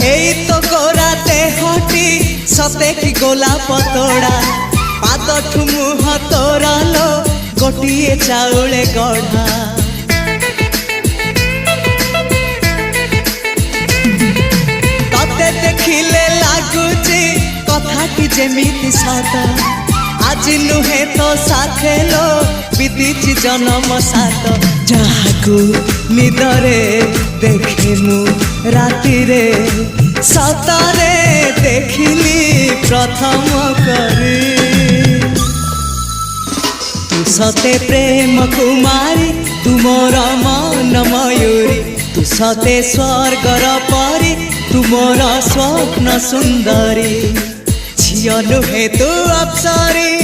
এই তো গোরাতে হটি সতে কি গোলাপ তোড়া পাদঠু মুহ তোরালো গোটিয়ে চাউলে গড়া ততে দেখিলে লাগুছি কথাটি যেমিতি সত আজি নুহে তো সাথে লো বিদিছি জনম সাত যাহাকু নিদরে দেখে মু রাতিরে সতরে দেখিলি প্রথম করে তু সতে প্রেম কুমারী তুমর মন ময়ূরী তু সতে স্বর্গর পরি তুমর স্বপ্ন সুন্দরী ঝিও নুহে তু অপ্সরী